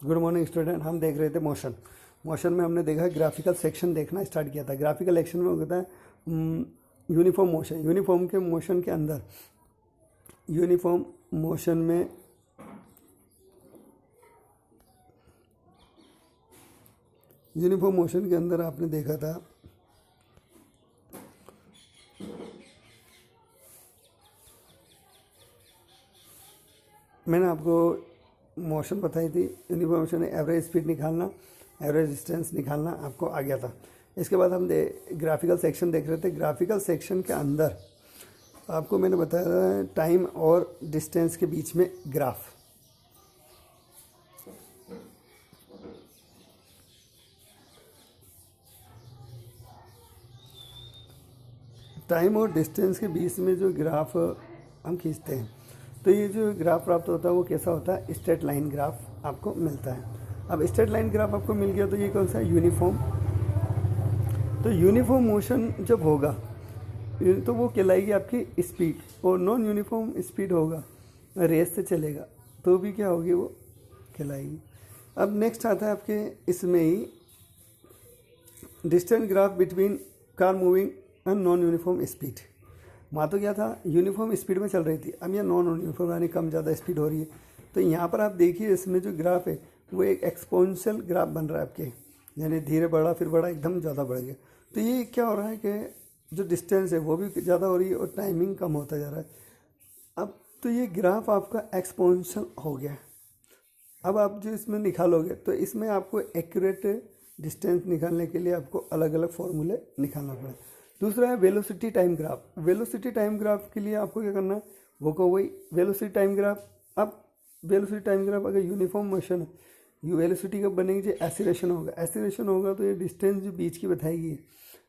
Good morning student. हम देख रहे थे मोशन। मोशन में हमने देखा ग्राफिकल सेक्शन देखना स्टार्ट किया था। ग्राफिकल एक्शन में होता है यूनिफॉर्म मोशन। यूनिफॉर्म के मोशन के अंदर यूनिफॉर्म मोशन में यूनिफॉर्म मोशन के अंदर आपने देखा था मैंने आपको मोशन बताई थी। यूनिफॉर्म मोशन में एवरेज स्पीड निकालना, एवरेज डिस्टेंस निकालना आपको आ गया था। इसके बाद हम ग्राफिकल सेक्शन देख रहे थे। ग्राफिकल सेक्शन के अंदर आपको मैंने बताया टाइम और डिस्टेंस के बीच में ग्राफ। टाइम और डिस्टेंस के बीच में जो ग्राफ हम खींचते हैं तो ये जो ग्राफ प्राप्त होता है वो कैसा होता है, स्ट्रेट लाइन ग्राफ आपको मिलता है। अब स्ट्रेट लाइन ग्राफ आपको मिल गया तो ये कौन सा है, यूनिफॉर्म। तो यूनिफॉर्म मोशन जब होगा तो वो कहलाएगी आपकी स्पीड, और नॉन यूनिफॉर्म स्पीड होगा, रेस से चलेगा तो भी क्या होगी, वो कहलाएगी। अब नेक्स्ट आता है आपके इसमें ही distance graph between car moving and non uniform speed. वहाँ तो क्या था, यूनिफॉर्म स्पीड में चल रही थी, अब यह नॉन यूनिफॉर्म यानी कम ज़्यादा स्पीड हो रही है। तो यहाँ पर आप देखिए इसमें जो ग्राफ है वो एक एक्सपोनेंशियल ग्राफ बन रहा है आपके, यानी धीरे बढ़ा फिर बढ़ा एकदम ज़्यादा बढ़ गया। तो ये क्या हो रहा है कि जो डिस्टेंस है वो भी ज़्यादा हो रही है और टाइमिंग कम होता जा रहा है। अब तो ये ग्राफ आपका एक्सपोनेंशियल हो गया। अब आप जो इसमें निकालोगे तो इसमें आपको एक्यूरेट डिस्टेंस निकालने के लिए आपको अलग अलग फॉर्मूले निकालना पड़ेगा। दूसरा है velocity time graph. Velocity time graph के लिए आपको क्या करना है, वो को वही वेलोसिटी टाइम ग्राफ। अब वेलोसिटी टाइम ग्राफ अगर यूनिफॉर्म मोशन है, ये वेलोसिटी कब बनेगी, जो एसीलेरेशन होगा। एसीलेरेशन होगा तो ये डिस्टेंस जो बीच की बताएगी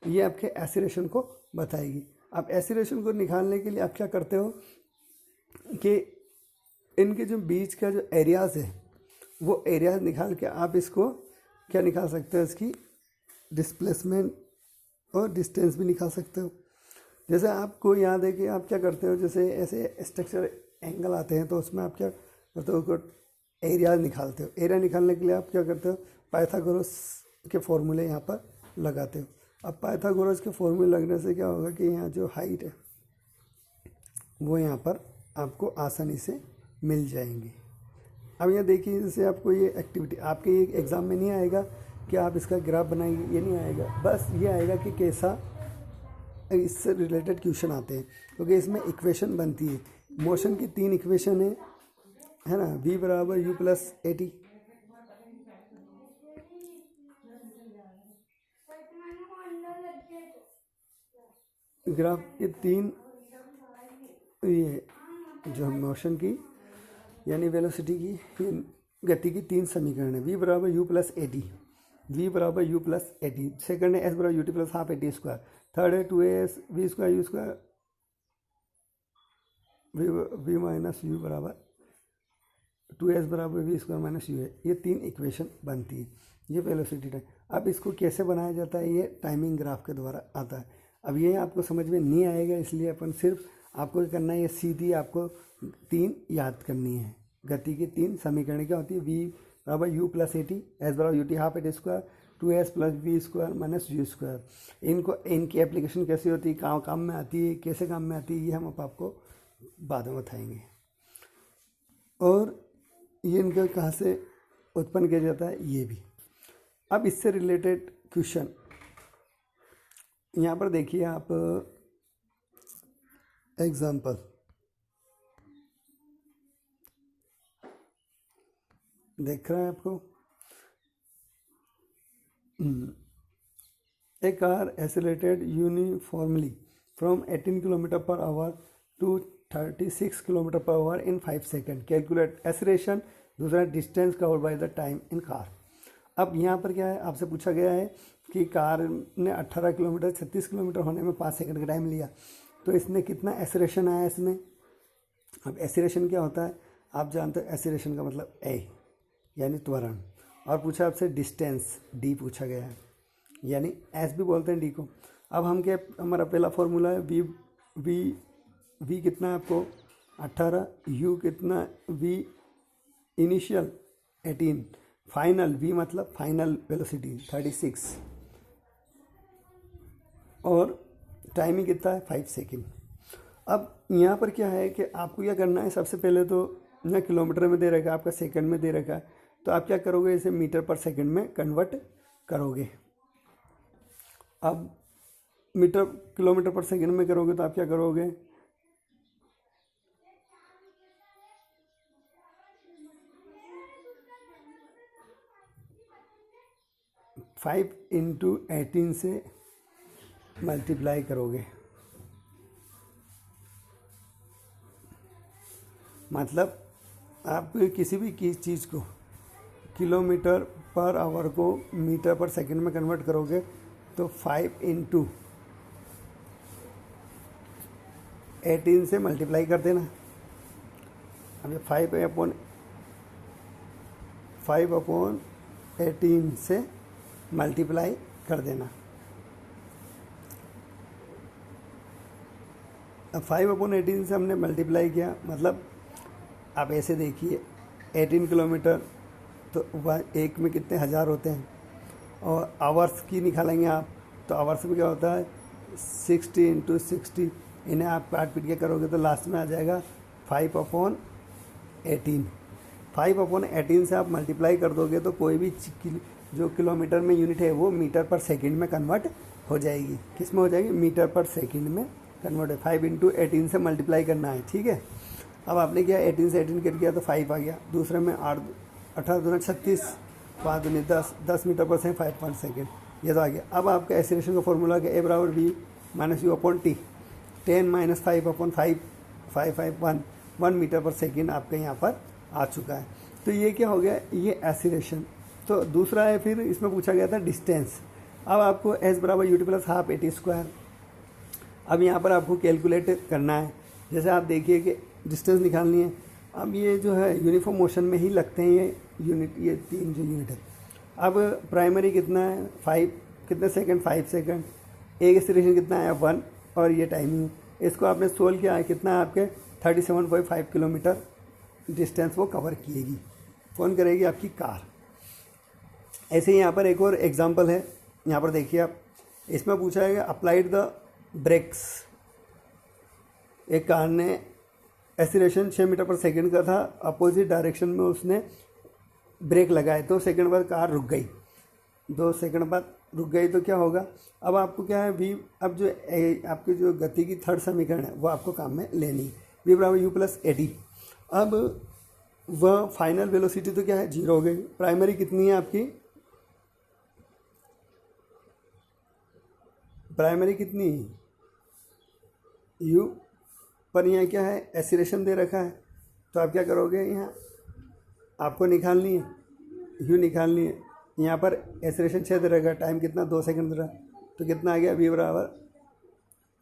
ये आपके एसीलेरेशन को बताएगी। अब एसीलेरेशन को निकालने के लिए आप क्या करते हो कि इनके जो बीच का जो एरियाज है वो एरियाज निकाल के आप इसको क्या निकाल सकते हो, इसकी डिस्प्लेसमेंट और डिस्टेंस भी निकाल सकते हो। जैसे आपको याद है कि आप क्या करते हो, जैसे ऐसे स्ट्रक्चर एंगल आते हैं तो उसमें आप क्या करते हो, उसको एरिया निकालते हो। एरिया निकालने के लिए आप क्या करते हो, पाइथागोरस के फॉर्मूले यहाँ पर लगाते हो। अब पाइथागोरस के फॉर्मूले लगने से क्या होगा कि यहाँ जो हाइट है वो यहाँ पर आपको आसानी से मिल जाएंगी। अब यहाँ देखिए, जैसे आपको ये एक्टिविटी आपके एग्ज़ाम में नहीं आएगा कि आप इसका ग्राफ बनाएंगे, ये नहीं आएगा। बस ये आएगा कि कैसा इससे रिलेटेड क्वेश्चन आते हैं, क्योंकि इसमें इक्वेशन बनती है। मोशन की 3 इक्वेशन है ना, v बराबर u plus A T. Graph के 3 ये जो मोशन की यानी वेलोसिटी की गति की 3 समीकरण है। v बराबर u plus A T, v बराबर u plus A T. Second है s बराबर u T plus half A T square. Third है 2as v square u square v minus u बराबर 2s बराबर v स्क्वायर माइनस u है। ये 3 equation बनती है, ये वेलोसिटी टाइम। अब इसको कैसे बनाया जाता है, ये टाइमिंग ग्राफ के द्वारा आता है। अब ये आपको समझ में नहीं आएगा, इसलिए अपन सिर्फ आपको क्या करना है, ये सीधी आपको 3 याद करनी है। गति की 3 समीकरण क्या होती है, v बराबर u plus A T, S बराबर u T half A T square, 2s plus V square minus u square. इनकी एप्लीकेशन कैसे होती है, कहाँ काम में आती है, कैसे काम में आती है, ये हम आपको बाद में बताएंगे। और ये इनका कहाँ से उत्पन्न किया जाता है, ये भी। अब इससे रिलेटेड क्वेश्चन यहाँ पर देखिए आप, एग्जाम्पल देख रहे हैं आपको। A car accelerated uniformly from 18 km per hour to 36 km per hour in 5 seconds. Calculate acceleration, दूसरा distance covered by the time in car. अब यहाँ पर क्या है, आपसे पूछा गया है कि कार ने 18 किलोमीटर 36 किलोमीटर होने में 5 सेकंड का टाइम लिया, तो इसने कितना एसेलेरेशन आया इसमें। अब एसेलेरेशन क्या होता है, आप जानते हो एसेलेरेशन का मतलब ए यानी त्वरण, और पूछा आपसे डिस्टेंस डी पूछा गया है, यानी एस भी बोलते हैं डी को। अब हम क्या, हमारा पहला फॉर्मूला है वी कितना है आपको 18, यू कितना वी इनिशियल 18, फाइनल v मतलब फाइनल वेलोसिटी 36 और टाइमिंग कितना है 5 सेकेंड। अब यहाँ पर क्या है कि आपको क्या करना है, सबसे पहले तो ना किलोमीटर में दे रखा है, आपका सेकंड में दे रखा है, तो आप क्या करोगे, इसे मीटर पर सेकंड में कन्वर्ट करोगे। अब किलोमीटर पर सेकंड में करोगे तो आप क्या करोगे, 5 इंटू 18 से मल्टीप्लाई करोगे, मतलब आप किसी भी चीज़ को किलोमीटर पर आवर को मीटर पर सेकंड में कन्वर्ट करोगे तो 5 इंटू 18 से मल्टीप्लाई कर देना। अब ये 5/18 से मल्टीप्लाई कर देना। अब 5/18 से हमने मल्टीप्लाई किया, मतलब आप ऐसे देखिए 18 किलोमीटर तो एक में कितने हज़ार होते हैं, और आवर्स की निकालेंगे आप तो आवर्स में क्या होता है 60 इंटू 60, इन्हें आप काट पीट के करोगे तो लास्ट में आ जाएगा 5/18। 5/18 से आप मल्टीप्लाई कर दोगे तो कोई भी जो किलोमीटर में यूनिट है वो मीटर पर सेकंड में कन्वर्ट हो जाएगी। किस में हो जाएगी, मीटर पर सेकंड में कन्वर्ट है। 5 इंटू 18 से मल्टीप्लाई करना है, ठीक है। अब आपने किया 18 से 18 कर किया तो 5 आ गया, दूसरे में 18 दूना 36, 5 दूनी 10, 10 मीटर पर सेकंड 5 पर सेकेंड, ये तो आ गया। अब आपका एक्सीलरेशन का फॉर्मूला क्या, a बराबर v minus u upon T, 10 minus 5/5, 1 metre पर सेकेंड आपके यहाँ पर आ चुका है। तो ये क्या हो गया, ये एक्सीलरेशन। तो दूसरा है, फिर इसमें पूछा गया था डिस्टेंस। अब आपको s बराबर ut प्लस हाफ a² अब यहाँ पर आपको कैलकुलेट करना है। जैसे आप देखिए कि डिस्टेंस निकालनी है। अब ये जो है यूनिफॉर्म मोशन में ही लगते हैं ये यूनिट, ये 3 जो यूनिट है। अब प्राइमरी कितना है 5, कितने सेकंड 5 सेकंड, एक एक्सीलरेशन कितना है 1, और ये टाइमिंग इसको आपने सोल्व किया है, कितना है आपके 37.5 किलोमीटर डिस्टेंस वो कवर किएगी, कौन करेगी, आपकी कार। ऐसे ही यहाँ पर एक और एग्जांपल है, यहाँ पर देखिए आप, इसमें पूछा है कि अप्लाइड द ब्रेक्स। एक कार ने एक्सीलरेशन 6 मीटर पर सेकंड का था, अपोजिट डायरेक्शन में उसने ब्रेक लगाए, 2 सेकंड बाद कार रुक गई, 2 सेकंड बाद रुक गई तो क्या होगा। अब आपको क्या है v, अब जो आपकी जो गति की थर्ड समीकरण है वो आपको काम में लेनी, v बराबर u प्लस AD। अब वह फाइनल वेलोसिटी तो क्या है 0 हो गई। प्राइमरी कितनी है आपकी, प्राइमरी कितनी है u पर, यहाँ क्या है एक्सीलरेशन दे रखा है, तो आप क्या करोगे, यहाँ आपको निकालनी है u निकालनी है। यहाँ पर एक्सीलरेशन 6 दे रखा है, टाइम कितना 2 सेकंड दे रहा है, तो कितना आ गया v बराबर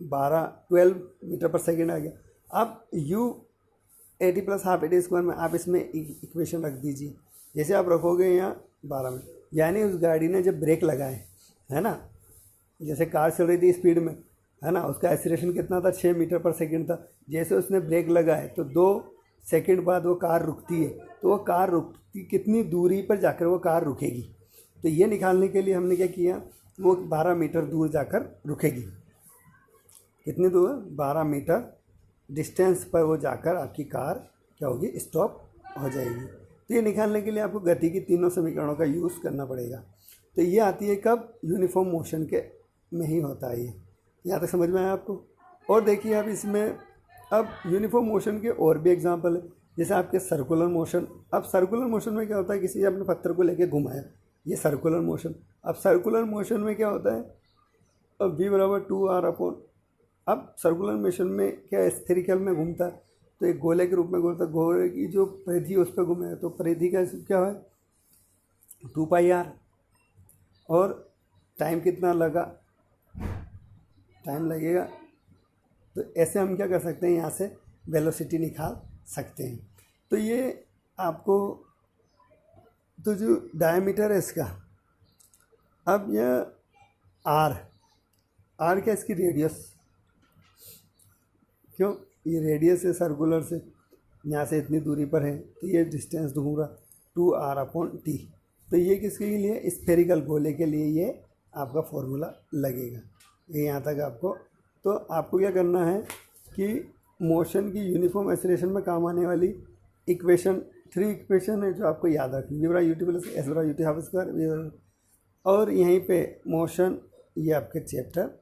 12 मीटर पर सेकंड आ गया। अब u AD plus half AD² में आप इसमें इक्वेशन रख दीजिए, जैसे आप रखोगे यहाँ 12 में, यानी उस गाड़ी ने जब ब्रेक लगाए है ना, जैसे कार चल रही थी स्पीड में है ना, उसका एक्सीलरेशन कितना था 6 मीटर पर सेकंड था, जैसे उसने ब्रेक लगाए तो 2 सेकंड बाद वो कार रुकती है, तो वो कार रुकती कितनी दूरी पर जाकर वो कार रुकेगी। तो ये निकालने के लिए हमने क्या किया, वो 12 मीटर दूर जाकर रुकेगी, कितनी दूर, 12 मीटर डिस्टेंस पर वो जाकर आपकी कार क्या होगी, स्टॉप हो जाएगी। तो ये निकालने के लिए आपको गति की तीनों समीकरणों का यूज़ करना पड़ेगा। तो ये आती है कब, यूनिफॉर्म मोशन के में ही होता है ये। यहाँ तक समझ में आया आपको। और देखिए अब इसमें, अब यूनिफॉर्म मोशन के और भी एग्जांपल है, जैसे आपके सर्कुलर मोशन। अब सर्कुलर मोशन में क्या होता है, किसी अपने पत्थर को लेके घुमाया, ये सर्कुलर मोशन। अब सर्कुलर मोशन में क्या होता है, अब v बराबर 2r अपॉन, अब सर्कुलर मोशन में क्या स्फेरिकल में घूमता है, तो एक गोले के रूप में घूमता है, गोले की जो परिधि उस पर घूमे, तो परिधि का क्या है 2πr, और टाइम कितना लगा, टाइम लगेगा। तो ऐसे हम क्या कर सकते हैं, यहाँ से वेलोसिटी निकाल सकते हैं। तो ये आपको, तो जो डायमीटर है इसका, अब यह आर क्या, इसकी रेडियस, क्यों, ये रेडियस है सर्कुलर से, यहाँ से इतनी दूरी पर है, तो ये डिस्टेंस दूंगा 2r अपॉन टी। तो ये किसके लिए, स्फेरिकल गोले के लिए ये आपका फॉर्मूला लगेगा। ये यहाँ तक आपको, तो आपको क्या करना है कि मोशन की यूनिफॉर्म एक्सीलरेशन में काम आने वाली इक्वेशन, 3 इक्वेशन है जो आपको याद रखनी, v बराबर ut प्लस s बराबर ut हाफ स्क्वायर, और यहीं पे मोशन, ये आपके चैप्टर